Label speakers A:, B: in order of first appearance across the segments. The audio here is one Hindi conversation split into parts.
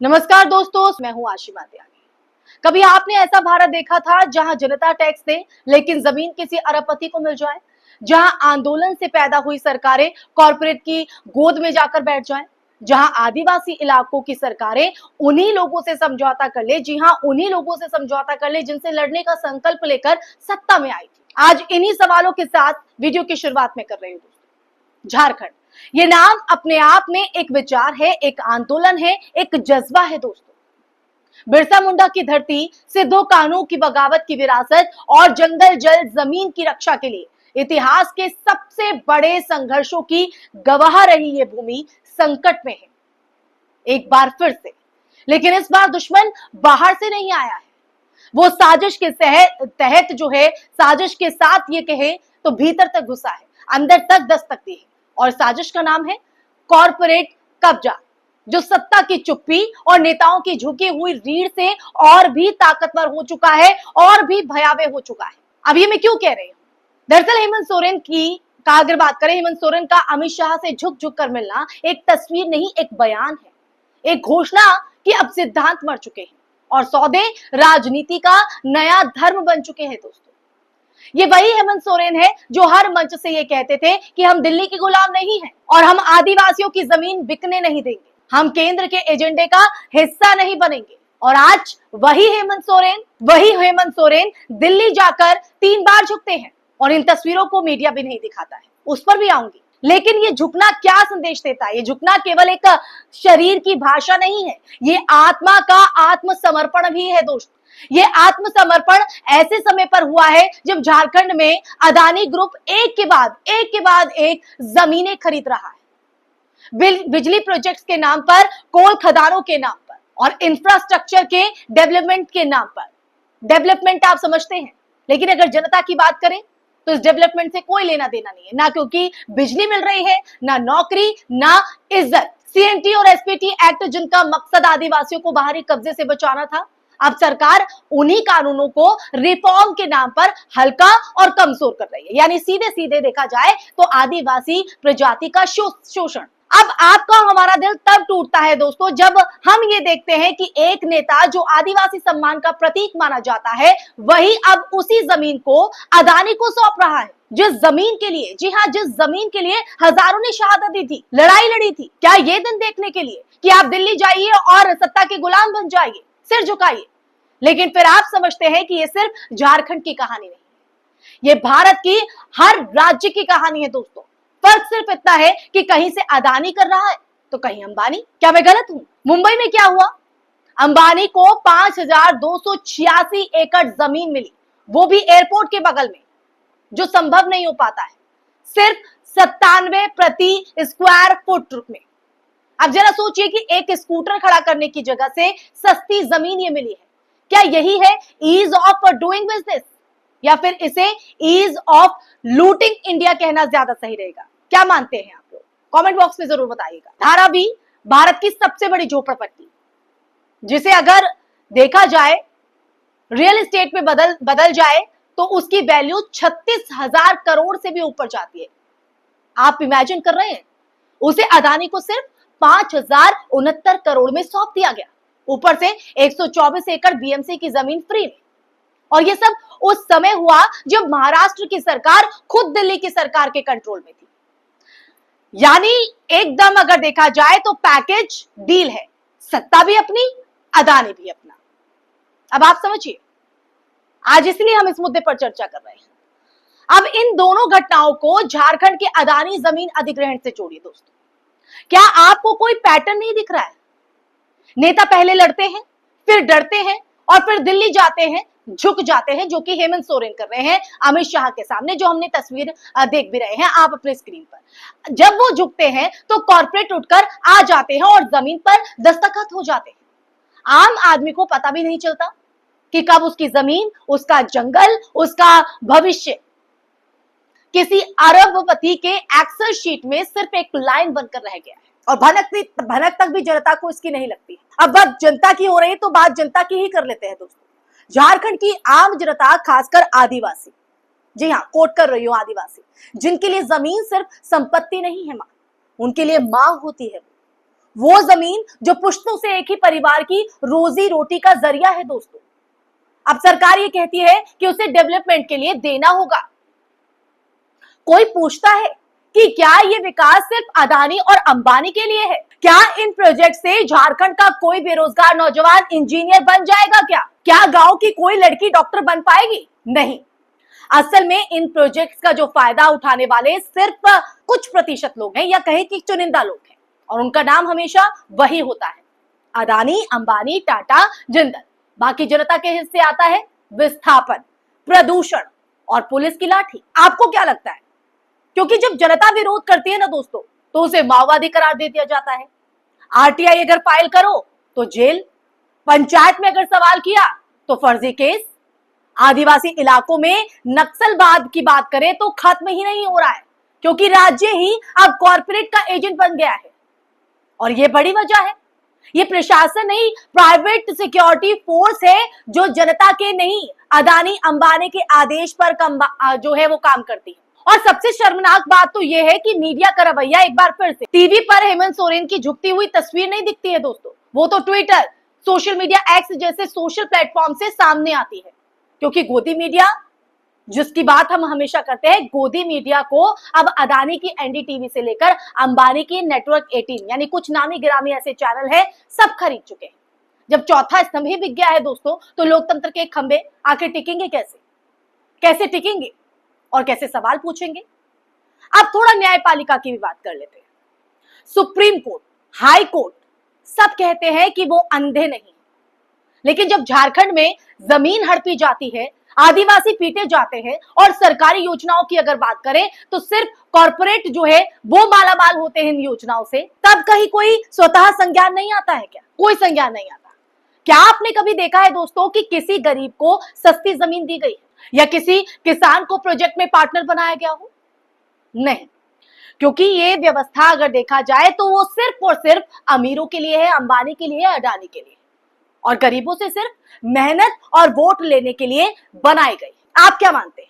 A: नमस्कार दोस्तों, मैं हूं आशिमा त्यागी। कभी आपने ऐसा भारत देखा था जहां जनता टैक्स दे लेकिन जमीन किसी अरबपति को मिल जाए, जहां आंदोलन से पैदा हुई सरकारें कॉर्पोरेट की गोद में जाकर बैठ जाएं, जहां आदिवासी इलाकों की सरकारें उन्हीं लोगों से समझौता कर ले, जी हां, उन्हीं लोगों से समझौता कर ले जिनसे लड़ने का संकल्प लेकर सत्ता में आई थी। आज इन्हीं सवालों के साथ वीडियो की शुरुआत में कर रही हूं। झारखंड, ये नाम अपने आप में एक विचार है, एक आंदोलन है, एक जज्बा है दोस्तों। बिरसा मुंडा की धरती, सिद्धो कान्हू की बगावत की विरासत और जंगल जल जमीन की रक्षा के लिए इतिहास के सबसे बड़े संघर्षों की गवाह रही ये भूमि संकट में है एक बार फिर से। लेकिन इस बार दुश्मन बाहर से नहीं आया है, वो साजिश के तहत जो है, साजिश के साथ ये कहे तो भीतर तक घुसा है, अंदर तक दस्तक दी है। और साजिश का नाम है कॉर्पोरेट कब्जा, जो सत्ता की चुप्पी और नेताओं की झुकी हुई रीढ़ से और भी ताकतवर हो चुका है और भी भयावह हो चुका है। अब ये मैं क्यों कह रही हूं? दरअसल हेमंत सोरेन की का अगर बात करें, हेमंत सोरेन का अमित शाह से झुक झुक कर मिलना एक तस्वीर नहीं, एक बयान है, एक घोषणा कि अब सिद्धांत मर चुके हैं और सौदे राजनीति का नया धर्म बन चुके हैं दोस्तों। ये वही हेमंत सोरेन है जो हर मंच से ये कहते थे कि हम दिल्ली के गुलाम नहीं हैं और हम आदिवासियों की जमीन बिकने नहीं देंगे, हम केंद्र के एजेंडे का हिस्सा नहीं बनेंगे। और आज वही हेमंत सोरेन दिल्ली जाकर 3 बार झुकते हैं और इन तस्वीरों को मीडिया भी नहीं दिखाता है, उस पर भी आऊंगी। लेकिन ये झुकना क्या संदेश देता है? ये झुकना केवल एक शरीर की भाषा नहीं है, ये आत्मा का आत्मसमर्पण भी है दोस्तों। ये आत्मसमर्पण ऐसे समय पर हुआ है जब झारखंड में अदानी ग्रुप एक के बाद एक जमीनें खरीद रहा है, बिजली प्रोजेक्ट्स के नाम पर, कोल खदानों के नाम पर और इंफ्रास्ट्रक्चर के डेवलपमेंट के नाम पर। डेवलपमेंट आप समझते हैं, लेकिन अगर जनता की बात करें तो इस डेवलपमेंट से कोई लेना देना नहीं है, ना क्योंकि बिजली मिल रही है, ना नौकरी, ना इज्जत। सीएनटी और एसपीटी एक्ट, जिनका मकसद आदिवासियों को बाहरी कब्जे से बचाना था, अब सरकार उन्हीं कानूनों को रिफॉर्म के नाम पर हल्का और कमजोर कर रही है। यानी सीधे सीधे देखा जाए तो आदिवासी प्रजाति का शोषण। अब आपका हमारा दिल तब टूटता है दोस्तों जब हम ये देखते हैं कि एक नेता जो आदिवासी सम्मान का प्रतीक माना जाता है, वही अब उसी जमीन को अदानी को सौंप रहा है, जिस जमीन के लिए, जी हाँ, जिस जमीन के लिए हजारों ने शहादत दी थी, लड़ाई लड़ी थी। क्या ये दिन देखने के लिए कि आप दिल्ली जाइए और सत्ता के गुलाम बन जाइए, सिर झुकाइए? लेकिन फिर आप समझते हैं कि ये सिर्फ झारखंड की कहानी नहीं है, ये भारत की हर राज्य की कहानी है दोस्तों। फर्क सिर्फ इतना है कि कहीं से अदानी कर रहा है तो कहीं अंबानी। क्या मैं गलत हूं? मुंबई में क्या हुआ? अंबानी को 5286 एकड़ जमीन मिली, वो भी एयरपोर्ट के बगल में, जो संभव नहीं हो पाता है, सिर्फ 97 प्रति स्क्वायर फुट में। अब जरा सोचिए कि एक स्कूटर खड़ा करने की जगह से सस्ती जमीन ये मिली है। क्या यही है ईज ऑफ डूइंग बिजनेस, या फिर इसे ईज ऑफ लूटिंग इंडिया कहना ज्यादा सही रहेगा? क्या मानते हैं आप लोग? कमेंट बॉक्स में जरूर बताइएगा। धारावी भारत की सबसे बड़ी झोपड़पट्टी, जिसे अगर देखा जाए रियल एस्टेट में बदल जाए तो उसकी वैल्यू 36,000 करोड़ से भी ऊपर जाती है। आप इमेजिन कर रहे हैं? उसे अदानी को सिर्फ 5,069 करोड़ में सौंप दिया गया, ऊपर से 124 एकड़ बीएमसी की जमीन फ्री में। और ये सब उस समय हुआ जब महाराष्ट्र की सरकार खुद दिल्ली की सरकार के कंट्रोल में थी। यानी एकदम अगर देखा जाए तो पैकेज डील है, सत्ता भी अपनी, अदानी भी अपना। अब आप समझिए, आज इसलिए हम इस मुद्दे पर चर्चा कर रहे हैं। अब इन दोनों घटनाओं को झारखंड के अदानी जमीन अधिग्रहण से जोड़िए दोस्तों। क्या आपको कोई पैटर्न नहीं दिख रहा है? नेता पहले लड़ते हैं, फिर डरते हैं और फिर दिल्ली जाते हैं, झुक जाते हैं, जो कि हेमंत सोरेन कर रहे हैं अमित शाह के सामने, जो हमने तस्वीर देख भी रहे हैं आप अपने स्क्रीन पर। जब वो झुकते हैं तो कॉर्पोरेट उठकर आ जाते हैं और जमीन पर दस्तखत हो जाते हैं। आम आदमी को पता भी नहीं चलता कि कब उसकी जमीन, उसका जंगल, उसका भविष्य किसी अरबपति के एक्सेल शीट में सिर्फ एक लाइन बनकर रह गया है। और भनक तक भी जनता को इसकी नहीं लगती। अब बात जनता की हो रही तो बात जनता की ही कर लेते हैं दोस्तों। झारखंड की आम जनता, खासकर आदिवासी, जी हाँ, कोट कर रही हूं, आदिवासी, जिनके लिए जमीन सिर्फ संपत्ति नहीं है मां, उनके लिए मां होती है। वो जमीन जो पुश्तों से एक ही परिवार की रोजी रोटी का जरिया है दोस्तों। अब सरकार ये कहती है कि उसे डेवलपमेंट के लिए देना होगा। कोई पूछता है कि क्या ये विकास सिर्फ अदानी और अंबानी के लिए है? क्या इन प्रोजेक्ट से झारखंड का कोई बेरोजगार नौजवान इंजीनियर बन जाएगा? क्या गांव की कोई लड़की डॉक्टर बन पाएगी? नहीं। असल में इन प्रोजेक्ट्स का जो फायदा उठाने वाले सिर्फ कुछ प्रतिशत लोग हैं, या कहें कि चुनिंदा लोग हैं, और उनका नाम हमेशा वही होता है, अदानी, अंबानी, टाटा, जिंदल। बाकी जनता के हिस्से आता है विस्थापन, प्रदूषण और पुलिस की लाठी। आपको क्या लगता है? क्योंकि जब जनता विरोध करती है ना दोस्तों, तो उसे माओवादी करार दे दिया जाता है। आरटीआई अगर फाइल करो तो जेल, पंचायत में अगर सवाल किया तो फर्जी केस, आदिवासी इलाकों में नक्सलवाद की बात करें तो खत्म ही नहीं हो रहा है, क्योंकि राज्य ही अब कॉर्पोरेट का एजेंट बन गया है। और ये बड़ी वजह है, ये प्रशासन नहीं, प्राइवेट सिक्योरिटी फोर्स है जो जनता के नहीं, अदानी अंबानी के आदेश पर जो है वो काम करती है। और सबसे शर्मनाक बात तो ये है कि मीडिया का रवैया एक बार फिर से, टीवी पर हेमंत सोरेन की झुकती हुई तस्वीर नहीं दिखती है दोस्तों, वो तो ट्विटर, सोशल मीडिया एक्स जैसे सोशल प्लेटफॉर्म से सामने आती है। क्योंकि गोदी मीडिया, जिसकी बात हम हमेशा करते हैं, गोदी मीडिया को अब अदानी की एनडीटीवी से लेकर अंबानी की नेटवर्क 18 यानी कुछ नामी गिरामी ऐसे चैनल है, सब खरीद चुके हैं। जब चौथा स्तंभ ही बिक गया है दोस्तों, तो लोकतंत्र के खंभे आखिर टिकेंगे कैसे? कैसे टिकेंगे और कैसे सवाल पूछेंगे? अब थोड़ा न्यायपालिका की भी बात कर लेते हैं। सुप्रीम कोर्ट, हाई कोर्ट सब कहते हैं कि वो अंधे नहीं, लेकिन जब झारखंड में जमीन हड़पी जाती है, आदिवासी पीटे जाते हैं, और सरकारी योजनाओं की अगर बात करें तो सिर्फ कॉर्पोरेट जो है वो मालामाल होते हैं इन योजनाओं से, तब कहीं कोई स्वतः संज्ञान नहीं आता है क्या? कोई संज्ञान नहीं आता। क्या आपने कभी देखा है दोस्तों कि किसी गरीब को सस्ती जमीन दी गई या किसी किसान को प्रोजेक्ट में पार्टनर बनाया गया हो? नहीं, क्योंकि ये व्यवस्था अगर देखा जाए तो वो सिर्फ और सिर्फ अमीरों के लिए है, अंबानी के लिए, अडानी के लिए, और गरीबों से सिर्फ मेहनत और वोट लेने के लिए बनाई गई। आप क्या मानते हैं?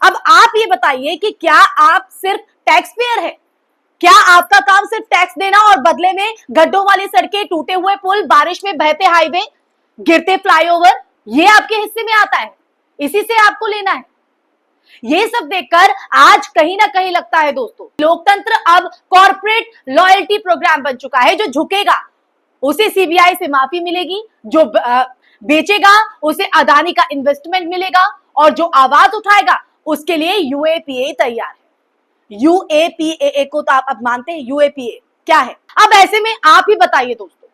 A: अब आप ये बताइए कि क्या आप सिर्फ टैक्स पेयर है? क्या आपका काम सिर्फ टैक्स देना और बदले में गड्ढों वाली सड़कें, टूटे हुए पुल, बारिश में बहते हाईवे, गिरते फ्लाईओवर, ये आपके हिस्से में आता है? इसी से आपको लेना है? ये सब देखकर आज कहीं ना कहीं लगता है दोस्तों, लोकतंत्र अब कॉर्पोरेट लॉयल्टी प्रोग्राम बन चुका है। जो झुकेगा उसे सीबीआई से माफी मिलेगी, जो बेचेगा उसे अदानी का इन्वेस्टमेंट मिलेगा, और जो आवाज उठाएगा उसके लिए यूएपीए तैयार है। यूएपीए को तो आप अब मानते हैं, यूएपीए क्या है? अब ऐसे में आप ही बताइए दोस्तों,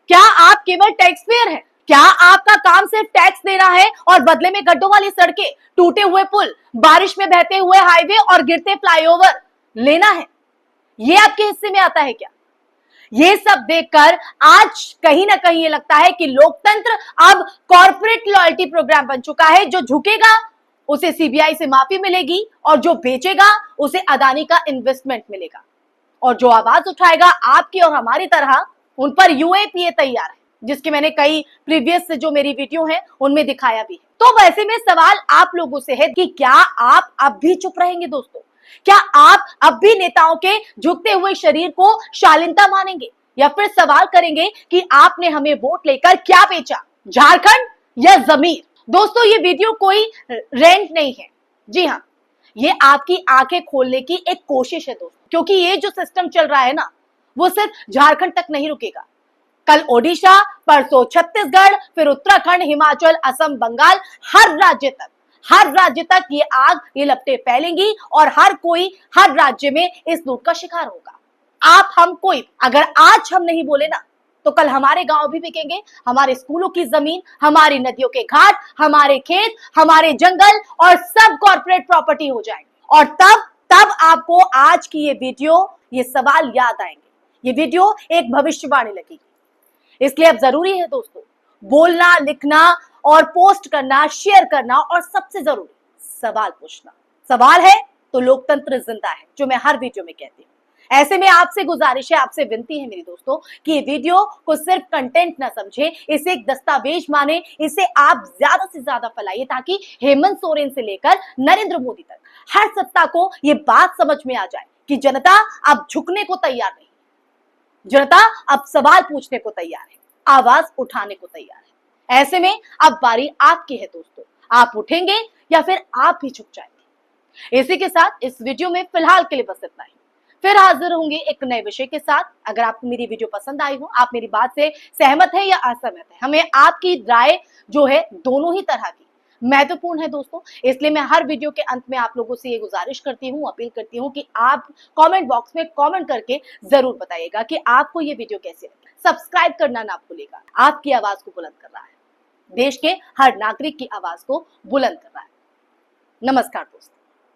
A: क्या आप केवल टैक्स पेयर हैं? क्या आपका काम सिर्फ टैक्स देना है और बदले में गड्ढों वाली सड़कें, टूटे हुए पुल, बारिश में बहते हुए हाईवे और गिरते फ्लाईओवर लेना है? ये आपके हिस्से में आता है क्या? ये सब देखकर आज कहीं ना कहीं ये लगता है कि लोकतंत्र अब कॉर्पोरेट लॉयल्टी प्रोग्राम बन चुका है। जो झुकेगा उसे सीबीआई से माफी मिलेगी, और जो बेचेगा उसे अदानी का इन्वेस्टमेंट मिलेगा, और जो आवाज उठाएगा आपकी और हमारी तरह, उन पर यूएपीए तैयार है, जिसके मैंने कई प्रीवियस जो मेरी वीडियो है उनमें दिखाया भी है। तो वैसे में सवाल आप लोगों से है कि क्या आप अब भी चुप रहेंगे दोस्तों? क्या आप अब भी नेताओं के झुकते हुए शरीर को शालीनता मानेंगे, या फिर सवाल करेंगे कि आपने हमें वोट लेकर क्या बेचा, झारखंड या जमीन? दोस्तों ये वीडियो कोई रेंट नहीं है, जी हाँ, ये आपकी आंखें खोलने की एक कोशिश है दोस्तों, क्योंकि ये जो सिस्टम चल रहा है ना, वो सिर्फ झारखंड तक नहीं रुकेगा। कल ओडिशा, परसों छत्तीसगढ़, फिर उत्तराखंड, हिमाचल, असम, बंगाल, हर राज्य तक ये आग, ये लपटें फैलेंगी, और हर कोई हर राज्य में इस लूट का शिकार होगा। आप, हम, कोई, अगर आज हम नहीं बोले ना, तो कल हमारे गांव भी बिकेंगे, हमारे स्कूलों की जमीन, हमारी नदियों के घाट, हमारे खेत, हमारे जंगल, और सब कॉर्पोरेट प्रॉपर्टी हो जाएंगे। और तब आपको आज की ये वीडियो, ये सवाल याद आएंगे। ये वीडियो एक भविष्यवाणी लगेगी। इसलिए अब जरूरी है दोस्तों, बोलना, लिखना और पोस्ट करना, शेयर करना, और सबसे जरूरी सवाल पूछना। सवाल है तो लोकतंत्र जिंदा है, जो मैं हर वीडियो में कहती हूँ। ऐसे में आपसे गुजारिश है, आपसे विनती है मेरी दोस्तों, कि ये वीडियो को सिर्फ कंटेंट ना समझे, इसे एक दस्तावेज माने, इसे आप ज्यादा से ज्यादा फैलाइए, ताकि हेमंत सोरेन से लेकर नरेंद्र मोदी तक हर सत्ता को ये बात समझ में आ जाए कि जनता अब झुकने को तैयार नहीं। जनता अब सवाल पूछने को तैयार है, आवाज उठाने को तैयार है। ऐसे में अब बारी आपकी है दोस्तों, आप उठेंगे या फिर आप भी झुक जाएंगे। इसी के साथ इस वीडियो में फिलहाल के लिए बस इतना ही। फिर हाजिर होंगे एक नए विषय के साथ। अगर आपको मेरी वीडियो पसंद आई हो, आप मेरी बात से सहमत है या असहमत है, हमें आपकी राय जो है दोनों ही तरह की महत्वपूर्ण है दोस्तों। इसलिए मैं हर वीडियो के अंत में आप लोगों से ये गुजारिश करती हूँ, अपील करती हूँ कि आप कमेंट बॉक्स में कमेंट करके जरूर बताइएगा कि आपको ये वीडियो कैसे लगी। सब्सक्राइब करना ना भूलिएगा। आपकी आवाज को बुलंद कर रहा है, देश के हर नागरिक की आवाज को बुलंद कर रहा है। नमस्कार दोस्तों।